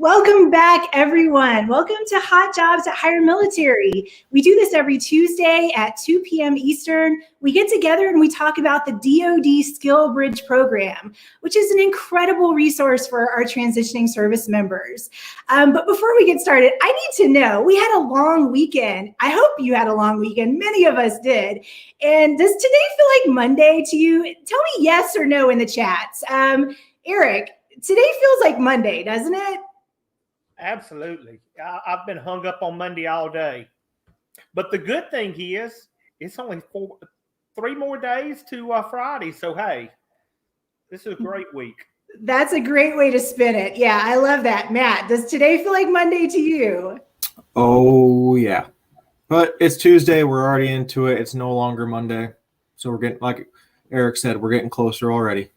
Welcome back, everyone. Welcome to Hot Jobs at HireMilitary. We do this every Tuesday at 2 p.m. Eastern. We get together and we talk about the DoD SkillBridge program, which is an incredible resource for our transitioning service members. But before we get started, I need to know, we had a long weekend. I hope you had a long weekend. Many of us did. And does today feel like Monday to you? Tell me yes or no in the chats. Eric, today feels like Monday, doesn't it? Absolutely. I've been hung up on Monday all day. But the good thing is, it's only 3 more days to Friday. So, hey, this is a great week. That's a great way to spin it. Yeah, I love that. Matt, does today feel like Monday to you? Oh, yeah. But it's Tuesday. We're already into it. It's no longer Monday. So we're getting, like Eric said, we're getting closer already.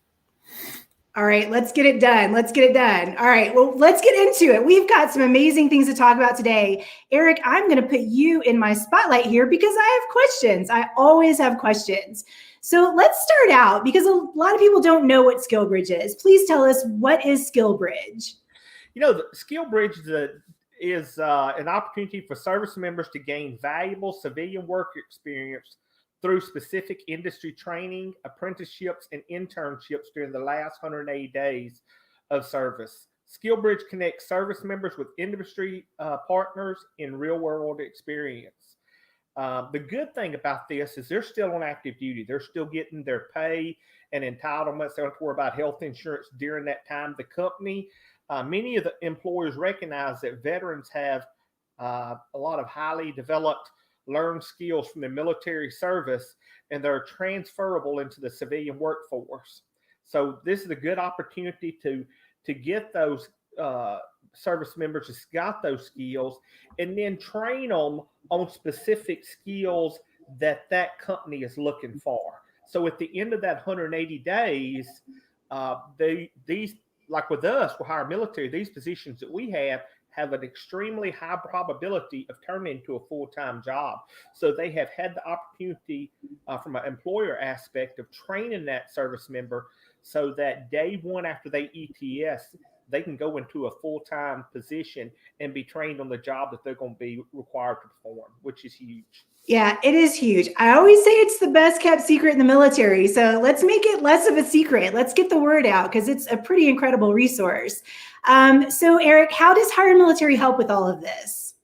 All right, let's get it done. Let's get it done. All right, well, let's get into it. We've got some amazing things to talk about today. Eric, I'm going to put you in my spotlight here because I have questions. I always have questions. So let's start out because a lot of people don't know what SkillBridge is. Please tell us, what is SkillBridge? You know, the SkillBridge is an opportunity for service members to gain valuable civilian work experience through specific industry training, apprenticeships, and internships during the last 180 days of service. SkillBridge connects service members with industry partners in real-world experience. The good thing about this is they're still on active duty. They're still getting their pay and entitlements. They don't have to worry about health insurance during that time. The company, many of the employers recognize that veterans have a lot of highly developed learned skills from the military service, and they're transferable into the civilian workforce. So this is a good opportunity to get those service members who's got those skills and then train them on specific skills that company is looking for. So at the end of that 180 days, these, like with us, with HireMilitary, these positions that we have an extremely high probability of turning into a full-time job. So they have had the opportunity from an employer aspect of training that service member so that day one after they ETS, they can go into a full-time position and be trained on the job that they're going to be required to perform, which is huge. Yeah, it is huge. I always say it's the best kept secret in the military. So let's make it less of a secret. Let's get the word out because it's a pretty incredible resource. So Eric, how does HireMilitary help with all of this?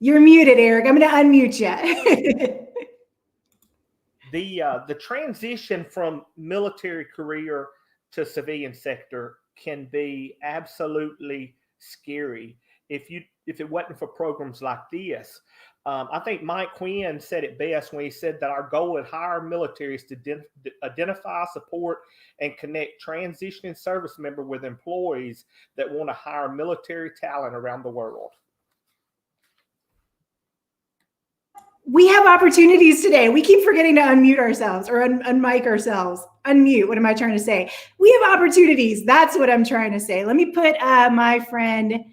You're muted, Eric. I'm going to unmute you. The transition from military career to civilian sector can be absolutely scary if it wasn't for programs like this. I think Mike Quinn said it best when he said that our goal at HireMilitary is to identify, support, and connect transitioning service member with employees that want to hire military talent around the world. We have opportunities today. We keep forgetting to unmute ourselves or unmic ourselves. Unmute, what am I trying to say? We have opportunities. That's what I'm trying to say. Let me put my friend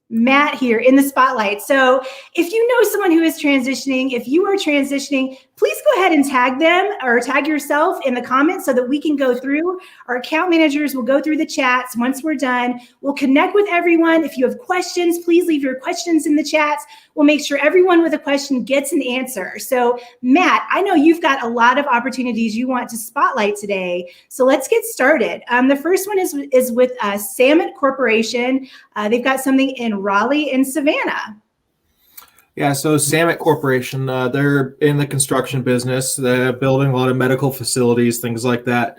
Matt here in the spotlight. So if you know someone who is transitioning, if you are transitioning, please go ahead and tag them or tag yourself in the comments so that we can go through. Our account managers will go through the chats. Once we're done, we'll connect with everyone. If you have questions, please leave your questions in the chats. We'll make sure everyone with a question gets an answer. So Matt, I know you've got a lot of opportunities you want to spotlight today. So let's get started. The first one is with Masonite Corporation. They've got something in Raleigh and Savannah. Yeah, so Masonite Corporation, they're in the construction business. They're building a lot of medical facilities, things like that.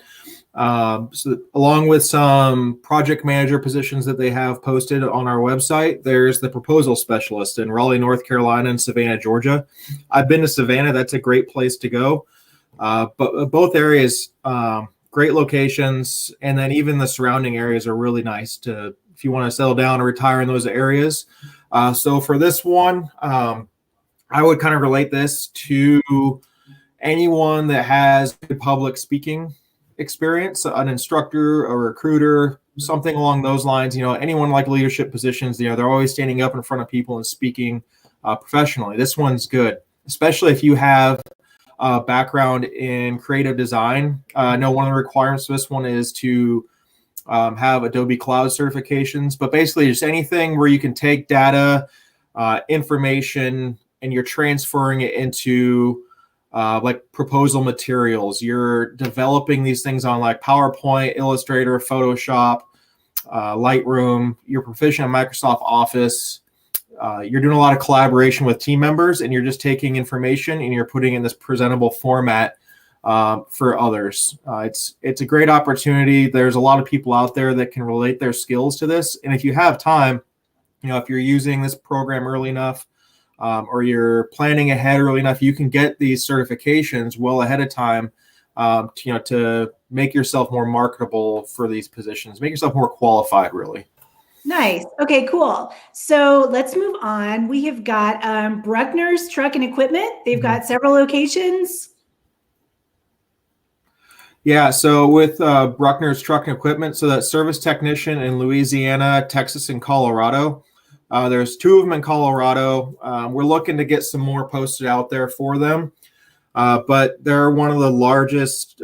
So along with some project manager positions that they have posted on our website, there's the proposal specialist in Raleigh, North Carolina, and Savannah, Georgia. I've been to Savannah. That's a great place to go. But both areas, great locations, and then even the surrounding areas are really nice if you want to settle down or retire in those areas. So for this one, I would kind of relate this to anyone that has public speaking experience, an instructor, a recruiter, something along those lines. Anyone like leadership positions, they're always standing up in front of people and speaking professionally. This one's good, especially if you have background in creative design. I know one of the requirements for this one is to have Adobe Cloud certifications, but basically just anything where you can take data, information, and you're transferring it into like proposal materials. You're developing these things on like PowerPoint, Illustrator, Photoshop, Lightroom. You're proficient in Microsoft Office. You're doing a lot of collaboration with team members, and you're just taking information and you're putting it in this presentable format for others. It's a great opportunity. There's a lot of people out there that can relate their skills to this. And if you have time, if you're using this program early enough, or you're planning ahead early enough, you can get these certifications well ahead of time, to make yourself more marketable for these positions, make yourself more qualified, really. Nice. Okay, cool. So let's move on. We have got Bruckner's Truck and Equipment. They've got several locations. Yeah, so with Bruckner's Truck and Equipment, so that service technician in Louisiana, Texas, and Colorado. There's 2 of them in Colorado. We're looking to get some more posted out there for them. But they're one of the largest,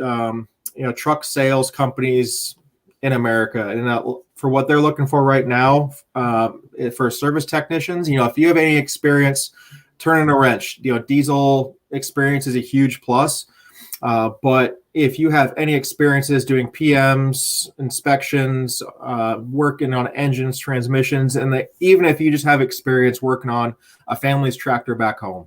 truck sales companies in America. And for what they're looking for right now, for service technicians, if you have any experience turning a wrench, diesel experience is a huge plus. But if you have any experiences doing PMs, inspections, working on engines, transmissions, and even if you just have experience working on a family's tractor back home,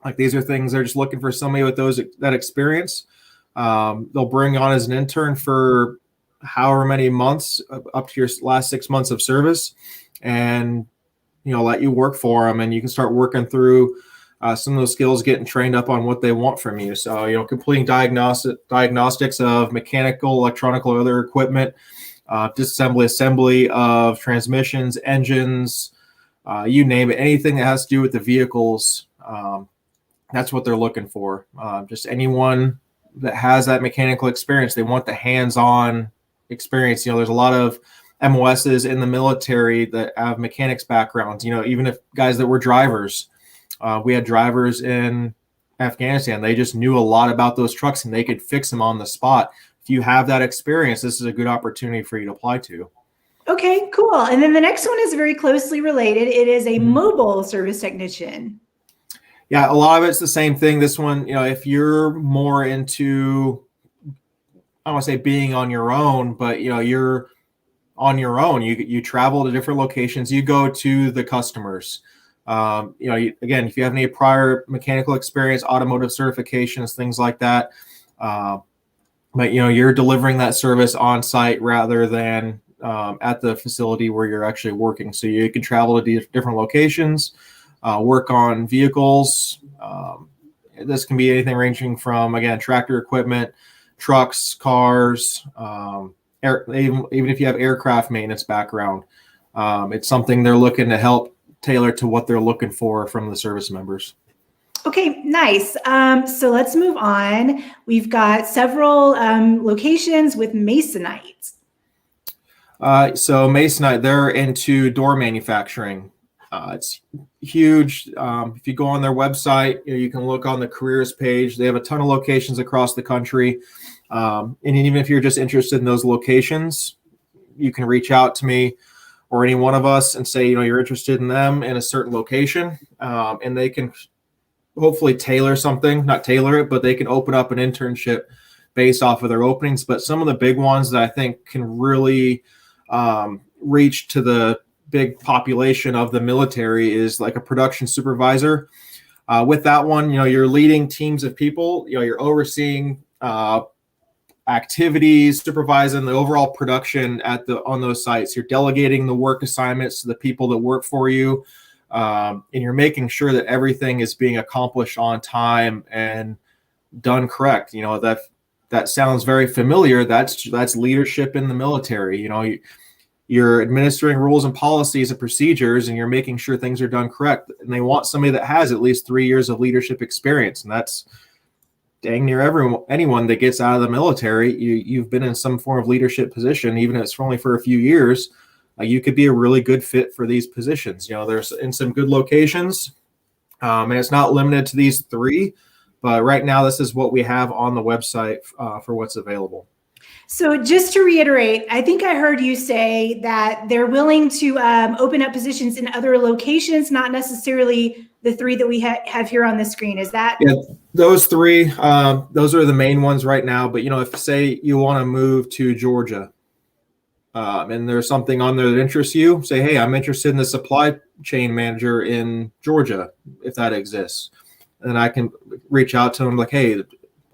like these are things they're just looking for somebody with that experience. They'll bring on as an intern for however many months, up to your last 6 months of service, and let you work for them, and you can start working through some of those skills, getting trained up on what they want from you. So, completing diagnostics of mechanical, electronic, or other equipment, disassembly, assembly of transmissions, engines, you name it, anything that has to do with the vehicles. That's what they're looking for. Just anyone that has that mechanical experience. They want the hands-on experience. There's a lot of MOSs in the military that have mechanics backgrounds, even if guys that were drivers. We had drivers in Afghanistan. They just knew a lot about those trucks and they could fix them on the spot. If you have that experience, this is a good opportunity for you to apply to. Okay, cool. And then the next one is very closely related. It is a mobile service technician. Yeah, a lot of it's the same thing. This one, if you're more into, I don't want to say being on your own, but you're on your own. You travel to different locations. You go to the customers. Again, if you have any prior mechanical experience, automotive certifications, things like that, but you're delivering that service on site rather than at the facility where you're actually working. So you can travel to different locations, work on vehicles. This can be anything ranging from, again, tractor equipment, trucks, cars, even if you have aircraft maintenance background. It's something they're looking to help tailor to what they're looking for from the service members. Okay, nice. So let's move on. We've got several locations with Masonite. So Masonite, they're into door manufacturing. It's huge. If you go on their website, you can look on the careers page. They have a ton of locations across the country. And even if you're just interested in those locations, you can reach out to me or any one of us and say, you're interested in them in a certain location. And they can hopefully tailor something, not tailor it, but they can open up an internship based off of their openings. But some of the big ones that I think can really reach to the big population of the military is like a production supervisor. With that one, you're leading teams of people, you're overseeing activities, supervising the overall production on those sites. You're delegating the work assignments to the people that work for you, and you're making sure that everything is being accomplished on time and done correct. That sounds very familiar. That's leadership in the military. You're administering rules and policies and procedures, and you're making sure things are done correct. And they want somebody that has at least 3 years of leadership experience, and that's dang near anyone that gets out of the military. You've been in some form of leadership position, even if it's only for a few years. You could be a really good fit for these positions. There's in some good locations, and it's not limited to these 3, But right now, this is what we have on the website for what's available. So just to reiterate, I think I heard you say that they're willing to open up positions in other locations, not necessarily the 3 that we have here on the screen. Is that? Yeah, those 3, those are the main ones right now. But, if say you want to move to Georgia and there's something on there that interests you, say, hey, I'm interested in the supply chain manager in Georgia, if that exists. And I can reach out to them like, hey,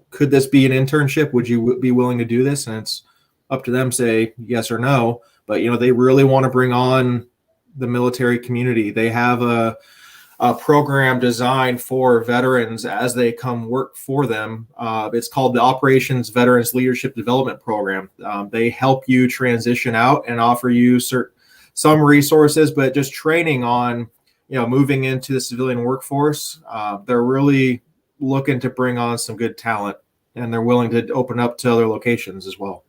could this be an internship? Would you be willing to do this? And it's up to them, say yes or no. But, they really want to bring on the military community. They have a program designed for veterans as they come work for them. It's called the Operations Veterans Leadership Development Program. They help you transition out and offer you some resources, but just training on, moving into the civilian workforce. They're really looking to bring on some good talent, and they're willing to open up to other locations as well.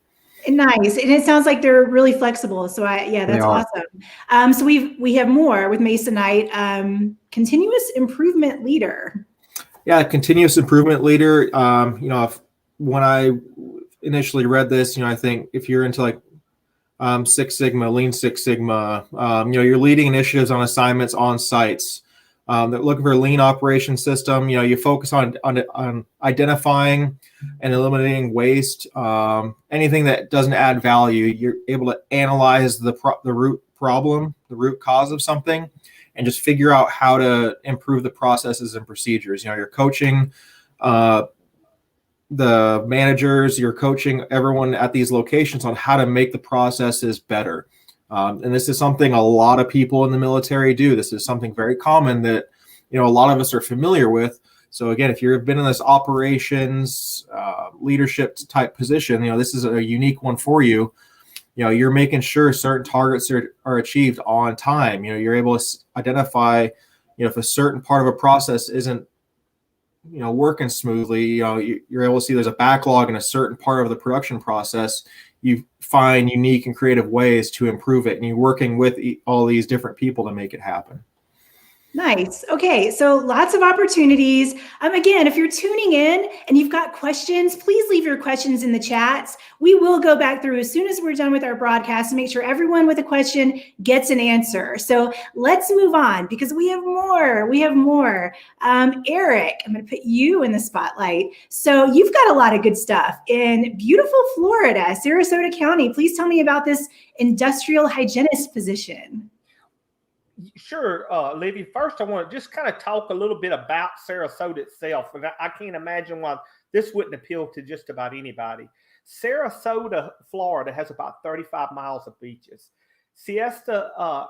Nice. And it sounds like they're really flexible. So that's awesome. So we have more with Masonite, continuous improvement leader. Yeah. Continuous improvement leader. When I initially read this, I think if you're into like Six Sigma, Lean Six Sigma, you're leading initiatives on assignments on sites. They're looking for a lean operation system. You focus on identifying and eliminating waste, anything that doesn't add value. You're able to analyze the root problem, the root cause of something, and just figure out how to improve the processes and procedures. You're coaching the managers, you're coaching everyone at these locations on how to make the processes better. And this is something a lot of people in the military do. This is something very common that, a lot of us are familiar with. So again, if you've been in this operations leadership type position, this is a unique one for you. You're making sure certain targets are achieved on time. You're able to identify, if a certain part of a process isn't, working smoothly, you're able to see there's a backlog in a certain part of the production process. You find unique and creative ways to improve it, and you're working with all these different people to make it happen. Nice. Okay. So lots of opportunities. Again, if you're tuning in and you've got questions, please leave your questions in the chats. We will go back through as soon as we're done with our broadcast to make sure everyone with a question gets an answer. So let's move on because we have more. Eric, I'm going to put you in the spotlight. So you've got a lot of good stuff in beautiful Florida, Sarasota County. Please tell me about this industrial hygienist position. Sure, Livy. First, I want to just kind of talk a little bit about Sarasota itself. And I can't imagine why this wouldn't appeal to just about anybody. Sarasota, Florida has about 35 miles of beaches. Siesta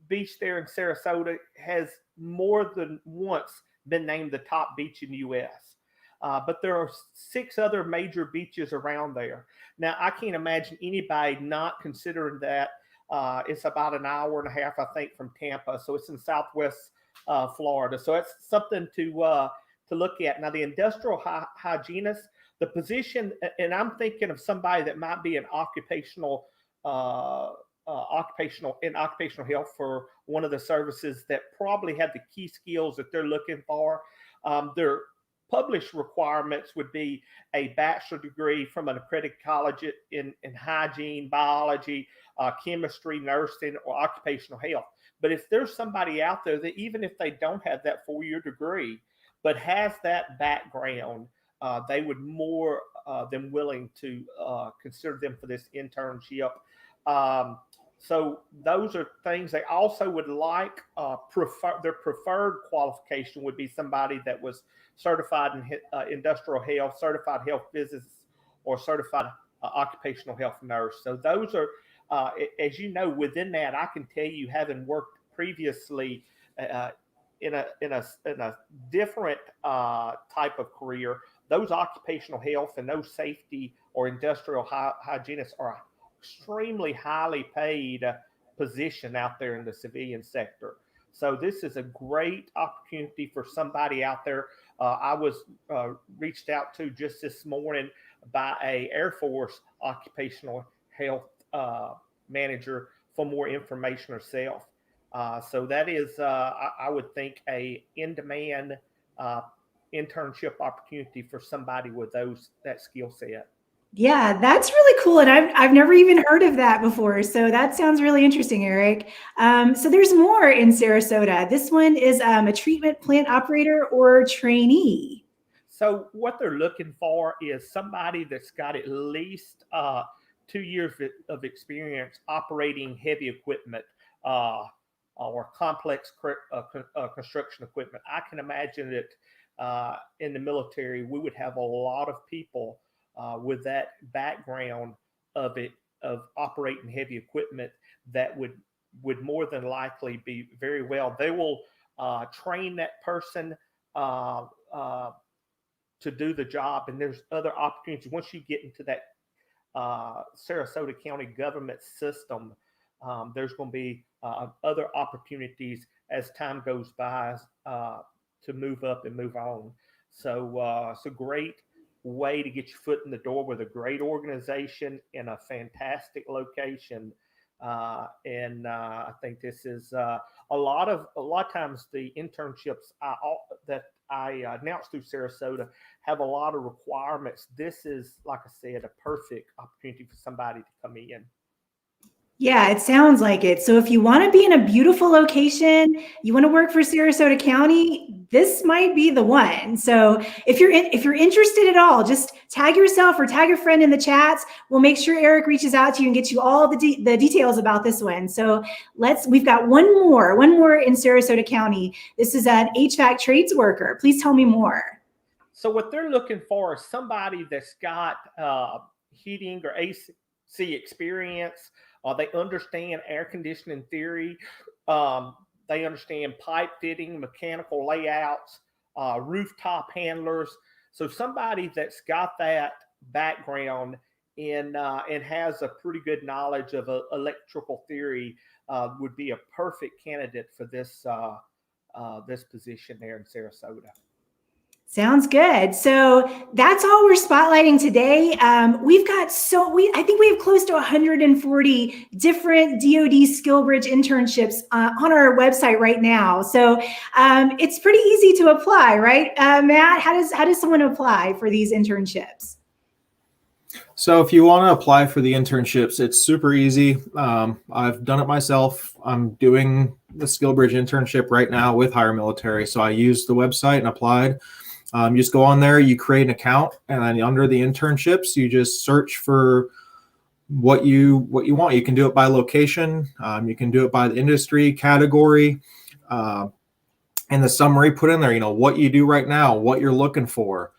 Beach there in Sarasota has more than once been named the top beach in the U.S. But there are 6 other major beaches around there. Now, I can't imagine anybody not considering that. It's about an hour and a half, I think, from Tampa. So it's in Southwest Florida. So it's something to look at. Now, the industrial hygienist, the position, and I'm thinking of somebody that might be an occupational health for one of the services that probably have the key skills that they're looking for. Their published requirements would be a bachelor degree from an accredited college in hygiene, biology, chemistry, nursing, or occupational health. But if there's somebody out there that even if they don't have that 4-year degree, but has that background, they would more than willing to consider them for this internship. So those are things they also would like. Their preferred qualification would be somebody that was certified in industrial health, certified health business, or certified occupational health nurse. So those are, as you know, within that, I can tell you, having worked previously in a different type of career, those occupational health and those safety or industrial hygienists are extremely highly paid position out there in the civilian sector. So this is a great opportunity for somebody out there. I was reached out to just this morning by a Air Force occupational health manager for more information herself. So that is, I would think, a in-demand internship opportunity for somebody with that skill set. Yeah, that's really cool. And I've never even heard of that before. So that sounds really interesting, Eric. So there's more in Sarasota. This one is a treatment plant operator or trainee. So what they're looking for is somebody that's got at least 2 years of experience operating heavy equipment or complex construction equipment. I can imagine that in the military, we would have a lot of people with that background of operating heavy equipment that would more than likely be very well. They will train that person to do the job, and there's other opportunities once you get into that Sarasota County government system. There's going to be other opportunities as time goes by to move up and move on. So it's a great way to get your foot in the door with a great organization in a fantastic location. And I think this is a lot of times the internships that I announced through Sarasota have a lot of requirements. This is, like I said, a perfect opportunity for somebody to come in. Yeah, it sounds like it. So if you want to be in a beautiful location, you want to work for Sarasota County, this might be the one. So if you're interested at all, just tag yourself or tag your friend in the chats. We'll make sure Eric reaches out to you and gets you all the details about this one. So we've got one more in Sarasota County. This is an HVAC trades worker. Please tell me more. So what they're looking for is somebody that's got heating or AC experience. They understand air conditioning theory. They understand pipe fitting, mechanical layouts, rooftop handlers. So somebody that's got that background and has a pretty good knowledge of electrical theory would be a perfect candidate for this position there in Sarasota. Sounds good. So that's all we're spotlighting today. I think we have close to 140 different DoD SkillBridge internships on our website right now. So it's pretty easy to apply, right? Matt, how does someone apply for these internships? So if you want to apply for the internships, it's super easy. I've done it myself. I'm doing the SkillBridge internship right now with HireMilitary. So I used the website and applied. You just go on there, you create an account, and then under the internships, you just search for what you want. You can do it by location. You can do it by the industry category. And the summary, put in there, what you do right now, what you're looking for,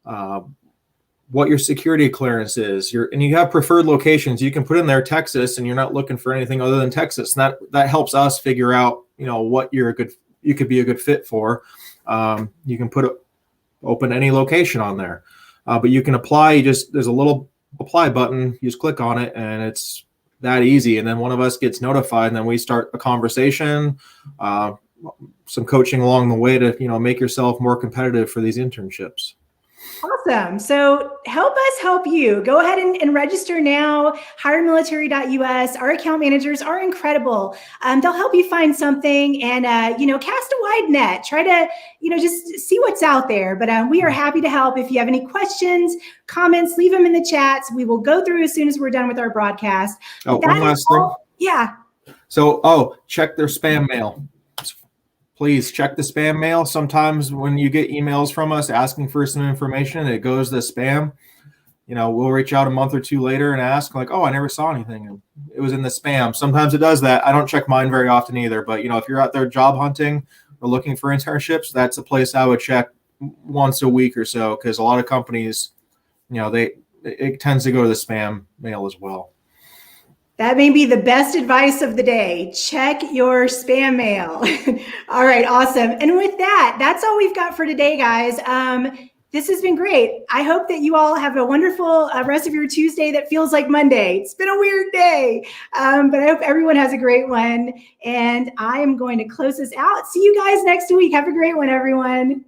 what your security clearance is. And you have preferred locations. You can put in there Texas, and you're not looking for anything other than Texas. And that helps us figure out, what you could be a good fit for. You can open any location on there, but you can apply. There's a little apply button. You just click on it, and it's that easy. And then one of us gets notified, and then we start a conversation, some coaching along the way to make yourself more competitive for these internships. Awesome. So help us help you. Go ahead and register now. HireMilitary.us. Our account managers are incredible. They'll help you find something and, cast a wide net. Try to, just see what's out there. But we are happy to help. If you have any questions, comments, leave them in the chats. We will go through as soon as we're done with our broadcast. Oh, one last thing. Yeah. So, check their spam mail. Please check the spam mail. Sometimes when you get emails from us asking for some information, it goes to spam. We'll reach out a month or two later and ask I never saw anything. And it was in the spam. Sometimes it does that. I don't check mine very often either. But, if you're out there job hunting or looking for internships, that's a place I would check once a week or so, because a lot of companies, it tends to go to the spam mail as well. That may be the best advice of the day. Check your spam mail. All right, awesome. And with that, that's all we've got for today, guys. This has been great. I hope that you all have a wonderful rest of your Tuesday that feels like Monday. It's been a weird day, but I hope everyone has a great one. And I am going to close this out. See you guys next week. Have a great one, everyone.